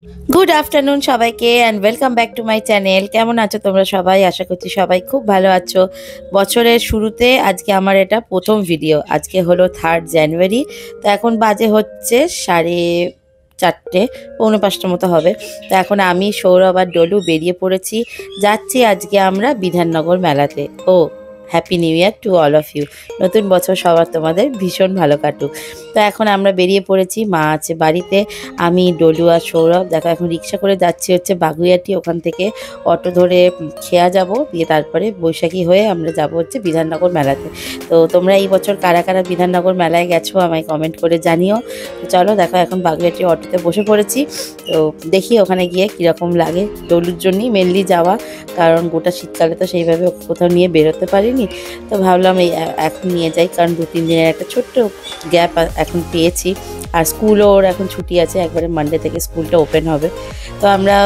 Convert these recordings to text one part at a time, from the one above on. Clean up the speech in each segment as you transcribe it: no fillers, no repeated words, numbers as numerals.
Good afternoon সবাইকে and welcome back to my channel. কেমন আছো তোমরা সবাই? আশা করছি সবাই খুব ভালো আছো। বছরের শুরুতে আজকে আমার এটা প্রথম ভিডিও। আজকে হলো 3rd জানুয়ারি। তো এখন বাজে হচ্ছে 4:30, পৌনে 5টার মতো হবে। তো এখন আমি, সৌরভ আর ডলু বেরিয়ে পড়েছি। যাচ্ছি আজকে আমরা বিধাননগর মেলাতে। ও happy new year to all of you. নতুন বছর সবার তোমাদের ভীষণ ভালো কাটুক। তো এখন আমরা বেরিয়ে পড়েছি, মা আছে বাড়িতে, আমি, ডলু আর সৌরভ। দেখো এখন রিক্সা করে যাচ্ছি হচ্ছে বাগুইআটি। ওখান থেকে অটো ধরে খেয়া যাব, দিয়ে তারপরে বৈশাখী হয়ে আমরা যাব হচ্ছে বিধাননগর মেলাতে। তো তোমরা এই বছর কারা কারা বিধাননগর মেলায় গেছো আমায় কমেন্ট করে জানিও। তো চলো, দেখো এখন বাগুইআটি অটোতে বসে পড়েছি। তো দেখি ওখানে গিয়ে কীরকম লাগে। ডলুর জন্যই মেনলি যাওয়া, কারণ গোটা শীতকালে তো সেইভাবে ওকে কোথাও নিয়ে বেরোতে পারিনি। তো ভাবলাম এই এখন নিয়ে যাই, কারণ 2-3 দিনের একটা ছোট্ট গ্যাপ এখন পেয়েছি। আর স্কুলও ওর এখন ছুটি আছে, একবারে মানডে থেকে স্কুলটা ওপেন হবে। তো আমরা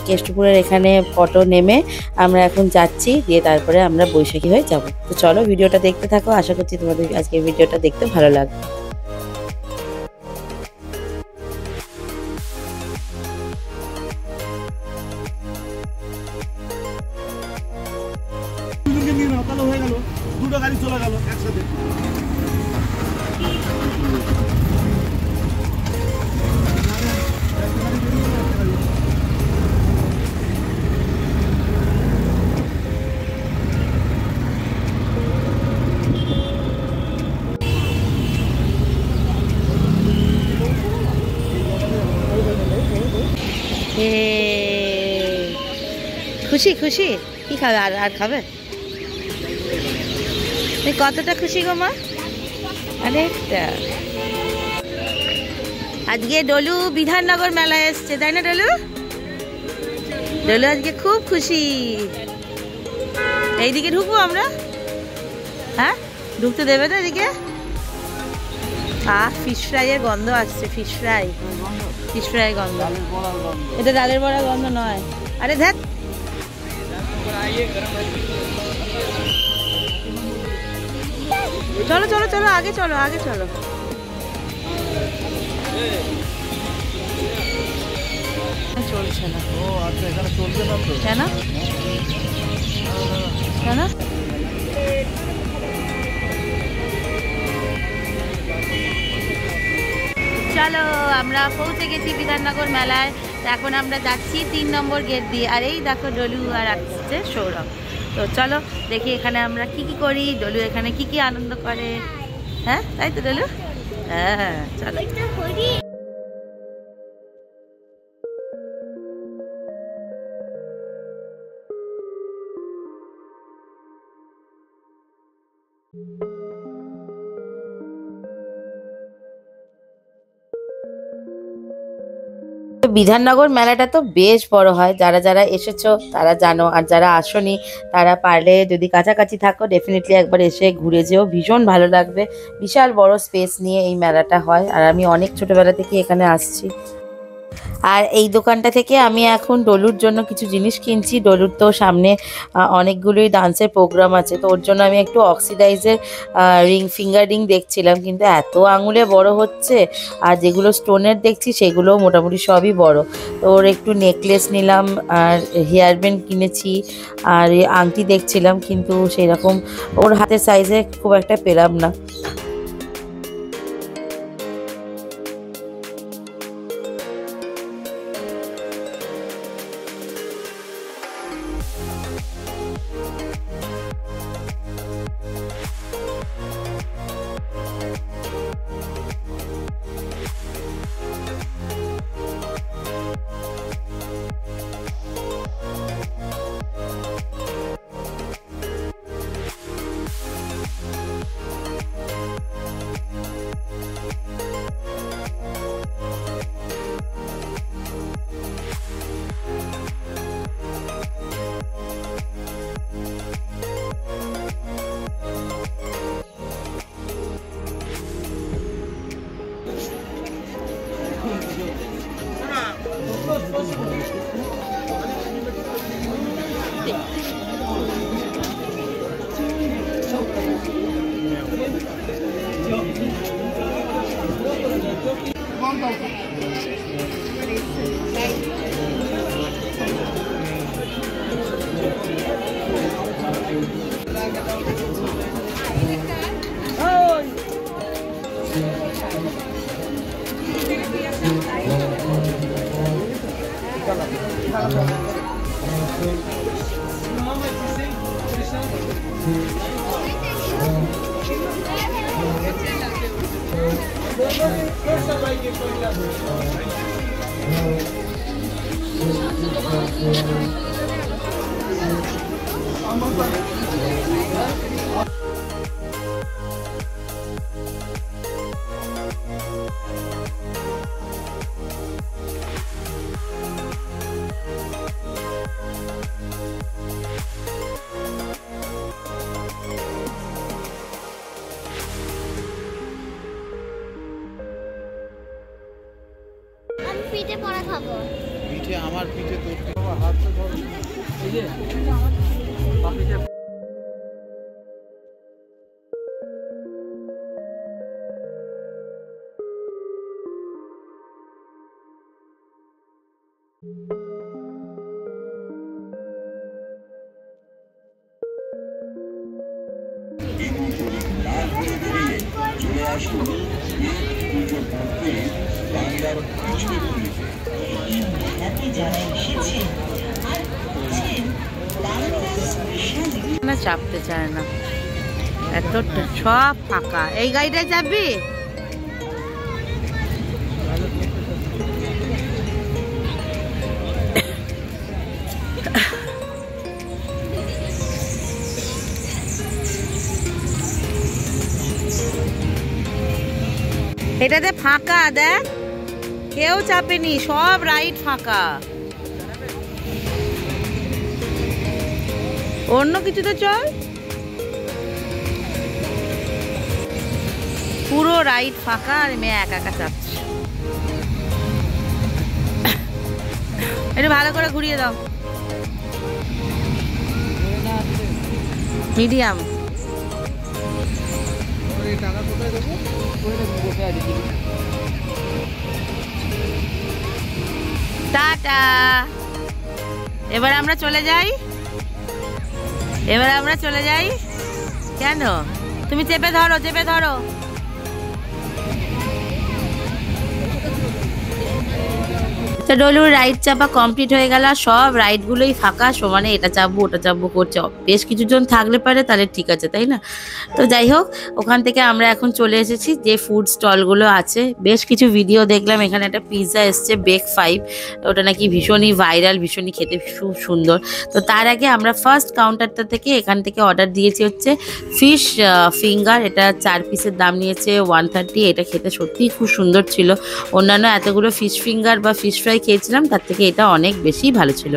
কেষ্টপুরের এখানে অটো নেমে আমরা এখন যাচ্ছি, দিয়ে তারপরে আমরা বৈশাখী হয়ে যাব। তো চলো ভিডিওটা দেখতে থাকো, আশা করছি তোমাদের আজকে ভিডিওটা দেখতে ভালো লাগবে। হয়ে গেল, দুটো গাড়ি চলে গেল একসাথে। খুশি খুশি? কি খাবে? আর আর খাবে? কতটা খুশি গো মা? অনেকটা। আজকে ডলু বিধাননগর মেলায় এসছে, তাই না ডলু? ডলু আজকে খুব খুশি। এইদিকে ঢুকবো আমরা? হ্যাঁ, ঢুকতে দেবে তো এদিকে? ফিশ ফ্রাইয়ের গন্ধ আসছে। ফিশ ফ্রাই গন্ধ। এটা ডালের বড়া গন্ধ নয়। আরে ধ্যাত, চলো চলো চলো, আগে চলো আগে চলো। চলছে না। ও আচ্ছা, এখানে চলছে না তো। কেন কেন? চলো, আমরা পৌঁছে গেছি বিধাননগর মেলায়। এখন আমরা যাচ্ছি 3 নম্বর গেট দিয়ে। আর এই দেখো ডলু আর আসছে সৌরভ। তো চলো দেখি এখানে আমরা কি কি করি, ডলু এখানে কি কি আনন্দ করে। হ্যাঁ তাই তো ডলু? হ্যাঁ চলো। বিধাননগর মেলাটা তো বেশ বড় হয়, যারা যারা এসেছো তারা জানো, আর যারা আসোনি তারা পারলে যদি কাছাকাছি থাকো ডেফিনেটলি একবার এসে ঘুরে যেও, ভীষণ ভালো লাগবে। বিশাল বড় স্পেস নিয়ে এই মেলাটা হয়, আর আমি অনেক ছোটবেলা থেকে এখানে আসছি। আর এই দোকানটা থেকে আমি এখন ডলুর জন্য কিছু জিনিস কিনছি। ডলুর তো সামনে অনেকগুলোই ডান্সের প্রোগ্রাম আছে, তো ওর জন্য আমি একটু অক্সিডাইজের ফিঙ্গার রিং দেখছিলাম, কিন্তু এত আঙুলে বড় হচ্ছে। আর যেগুলো স্টোনের দেখছি সেগুলোও মোটামুটি সবই বড়। তো ওর একটু নেকলেস নিলাম, আর হেয়ার ব্যান্ড কিনেছি, আর আংটি দেখছিলাম, কিন্তু সেই রকম ওর হাতের সাইজে খুব একটা পেলাম না। আমি পিঠে পড়া খাবো। পিঠে আমার পিঠে তোর হাতটা ধর এই যে পিঠে না চাপতে চায় না, এত সব ফাঁকা। এই গাড়িটায় যাবি? এটাতে ফাঁকা, দেখ কেউ চাপেনি, সব রাইড ফাঁকা। অন্য কিছুতে চল, পুরো রাইড ফাঁকা আর মেয়ে একা একা চাপছে। একটু ভালো করে ঘুরিয়ে দাও, মিডিয়াম। টাকা কোথায় দেবো? টাটা, এবার আমরা চলে যাই, এবার আমরা চলে যাই। কেন? তুমি চেপে ধরো, চেপে ধরো। তো ডলুর রাইড চাপা কমপ্লিট হয়ে গেল, সব রাইডগুলোই ফাঁকা, সমানে এটা চাপবো ওটা চাপবো করছে। বেশ কিছুজন থাকলে পারে তাহলে ঠিক আছে, তাই না? তো যাই হোক, ওখান থেকে আমরা এখন চলে এসেছি যে ফুড স্টলগুলো আছে। বেশ কিছু ভিডিও দেখলাম, এখানে একটা পিৎজা এসছে বেক 5, ওটা নাকি ভীষণই ভাইরাল, ভীষণই খেতে খুব সুন্দর। তো তার আগে আমরা ফার্স্ট কাউন্টারটা থেকে এখান থেকে অর্ডার দিয়েছি হচ্ছে ফিশ ফিঙ্গার। এটা 4 পিসের দাম নিয়েছে 130। এটা খেতে সত্যিই খুব সুন্দর ছিল। অন্যান্য এতগুলো ফিশ ফিঙ্গার বা ফিশ ফ্রাই খেয়েছিলাম, তার থেকে এটা অনেক বেশি ভালো ছিল।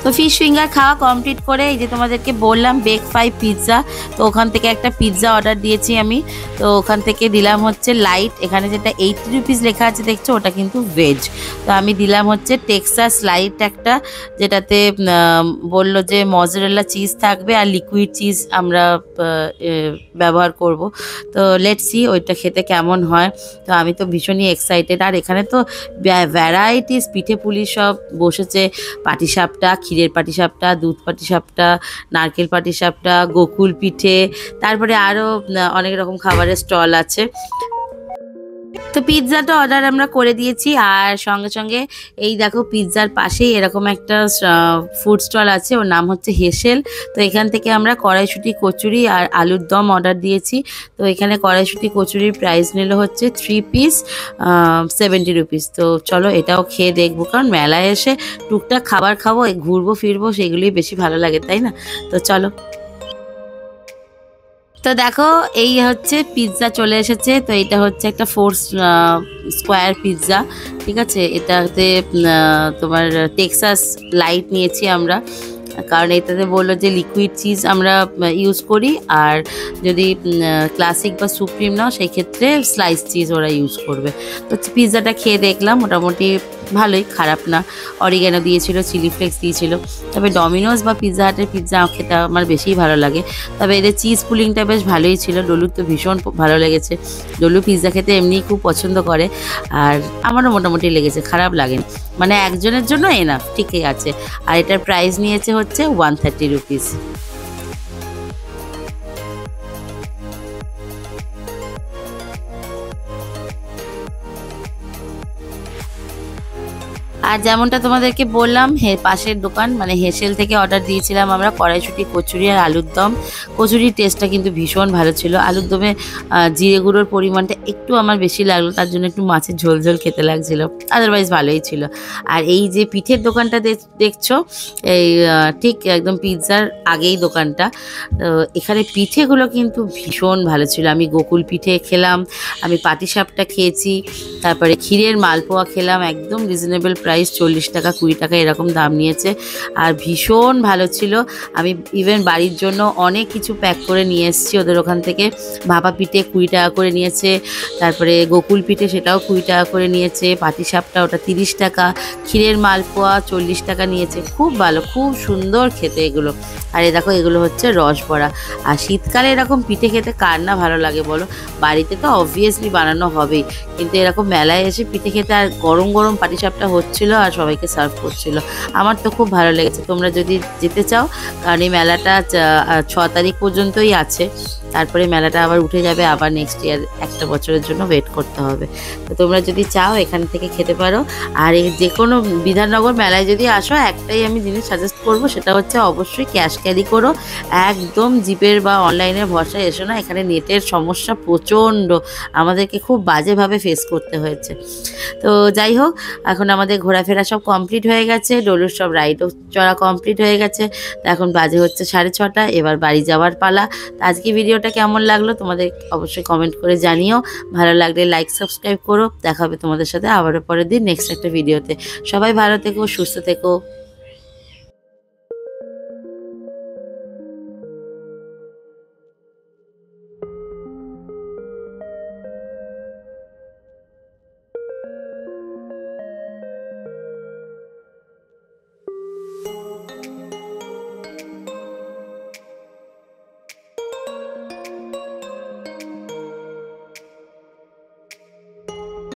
তো ফিশ ফিঙ্গার খাওয়া কমপ্লিট করে এই যে তোমাদেরকে বললাম বেক 5 পিৎজা, তো ওখান থেকে একটা পিৎজা অর্ডার দিয়েছি আমি। তো ওখান থেকে দিলাম হচ্ছে লাইট, এখানে যেটা 80 রুপিস লেখা আছে দেখছো ওটা কিন্তু ভেজ। তো আমি দিলাম হচ্ছে টেক্সাস লাইট একটা, যেটাতে বললো যে মজরেলা চিজ থাকবে আর লিকুইড চিজ আমরা ব্যবহার করব। তো লেটস সি ওইটা খেতে কেমন হয়। তো আমি তো ভীষণই এক্সাইটেড। আর এখানে তো ভ্যারাইটিস পিঠে পুলি সব বসেছে, পাটিসাপটা, ক্ষীরের পাটিসাপটা, দুধ পাটিসাপটা, নারকেল পাটিসাপটা, গোকুল পিঠে, তারপরে আরও অনেক রকম খাবারের স্টল আছে। তো পিৎজাটা অর্ডার আমরা করে দিয়েছি। আর সঙ্গে সঙ্গে এই দেখো পিৎজার পাশেই এরকম একটা ফুড স্টল আছে, ওর নাম হচ্ছে হেসেল। তো এখান থেকে আমরা কড়াইশুঁটি কচুরি আর আলুর দম অর্ডার দিয়েছি। তো এখানে কড়াইশুঁটি কচুরির প্রাইস নিল হচ্ছে 3 পিস 70 রুপিস। তো চলো এটাও খেয়ে দেখবো, কারণ মেলায় এসে টুকটাক খাবার খাবো, ঘুরবো ফিরবো, সেগুলোই বেশি ভালো লাগে, তাই না? তো চলো। তো দেখো এই হচ্ছে পিৎজা চলে এসেছে। তো এটা হচ্ছে একটা 4 স্কোয়ার পিৎজা, ঠিক আছে। এটাতে তোমার টেক্সাস লাইট নিয়েছি আমরা, কারণ এটাতে বললো যে লিকুইড চিজ আমরা ইউজ করি, আর যদি ক্লাসিক বা সুপ্রিম নাও সেই ক্ষেত্রে স্লাইস চিজ ওরা ইউজ করবে। তো পিৎজাটা খেয়ে দেখলাম, মোটামুটি ভালোই, খারাপ না। অরিগ্যানো দিয়েছিল, চিলি ফ্লেক্স দিয়েছিল। তবে ডমিনোজ বা পিৎজা হাটের পিৎজা খেতে আমার বেশিই ভালো লাগে। তবে এদের চিজ পুলিংটা বেশ ভালোই ছিল। ডলুর তো ভীষণ ভালো লেগেছে। ডলু পিৎজা খেতে এমনিই খুব পছন্দ করে, আর আমারও মোটামুটি লেগেছে, খারাপ লাগেনি। মানে একজনের জন্য এনাফ, ঠিকই আছে। আর এটার প্রাইস নিয়েছে হচ্ছে 130 রুপিস। আর যেমনটা তোমাদেরকে বললাম, পাশের দোকান মানে হেসেল থেকে অর্ডার দিয়েছিলাম আমরা কড়াইশুঁটি, কচুরি আর আলুর দম। কচুরির টেস্টটা কিন্তু ভীষণ ভালো ছিল। আলুর দমে জিরে গুঁড়োর পরিমাণটা একটু আমার বেশি লাগলো, তার জন্য একটু মাছের ঝোল ঝোল খেতে লাগছিল, আদারওয়াইজ ভালোই ছিল। আর এই যে পিঠের দোকানটা দেখছো, এই ঠিক একদম পিৎজার আগেই দোকানটা। এখানে পিঠেগুলো কিন্তু ভীষণ ভালো ছিল। আমি গোকুল পিঠে খেলাম, আমি পাটিসাপটা খেয়েছি, তারপরে ক্ষীরের মালপোয়া খেলাম, একদম রিজনেবল প্রাইস, 40 টাকা 20 টাকা এরকম দাম নিয়েছে, আর ভীষণ ভালো ছিল। আমি ইভেন বাড়ির জন্য অনেক কিছু প্যাক করে নিয়ে এসেছি ওদের ওখান থেকে। ভাপা পিঠে 20 টাকা করে নিয়েছে, তারপরে গোকুল পিঠে সেটাও 20 টাকা করে নিয়েছে, পাটিসাপটা ওটা 30 টাকা, ক্ষীরের মালপোয়া 40 টাকা নিয়েছে। খুব ভালো, খুব সুন্দর খেতে এগুলো। আর এই দেখো, এগুলো হচ্ছে রসবড়া। আর শীতকালে এরকম পিঠে খেতে কার না ভালো লাগে বলো? বাড়িতে তো অবভিয়াসলি বানানো হবেই, কিন্তু এরকম মেলায় এসে পিঠে খেতে, আর গরম গরম পাটিসাপটা হচ্ছিল আর সবাইকে সার্ভ করছিল, আমার তো খুব ভালো লেগেছে। তোমরা যদি যেতে চাও, কারণ এই মেলাটা 6 তারিখ পর্যন্তই আছে, তারপরে মেলাটা আবার উঠে যাবে, আবার নেক্সট ইয়ার একটা বছরের জন্য ওয়েট করতে হবে। তো তোমরা যদি চাও এখান থেকে খেতে পারো। আর এই যে কোনো বিধাননগর মেলায় যদি আসো, একটাই আমি জিনিস সাজেস্ট করবো, সেটা হচ্ছে অবশ্যই ক্যাশ ক্যারি করো। একদম জিপের বা অনলাইনের ভরসায় এসো না, এখানে নেটের সমস্যা প্রচণ্ড, আমাদেরকে খুব বাজেভাবে ফেস করতে হয়েছে। তো যাই হোক, এখন আমাদের ঘোরাফেরা সব কমপ্লিট হয়ে গেছে, ডলুর সব রাইডও চড়া কমপ্লিট হয়ে গেছে। তো এখন বাজে হচ্ছে 6:30, এবার বাড়ি যাওয়ার পালা। তো আজকে ভিডিওটা কেমন লাগলো তোমাদের অবশ্যই কমেন্ট করে জানিও। ভালো লাগলে লাইক সাবস্ক্রাইব করো। দেখা হবে তোমাদের সাথে আবারও পরের দিন নেক্সট একটা ভিডিওতে। সবাই ভালো থেকো, সুস্থ থেকো।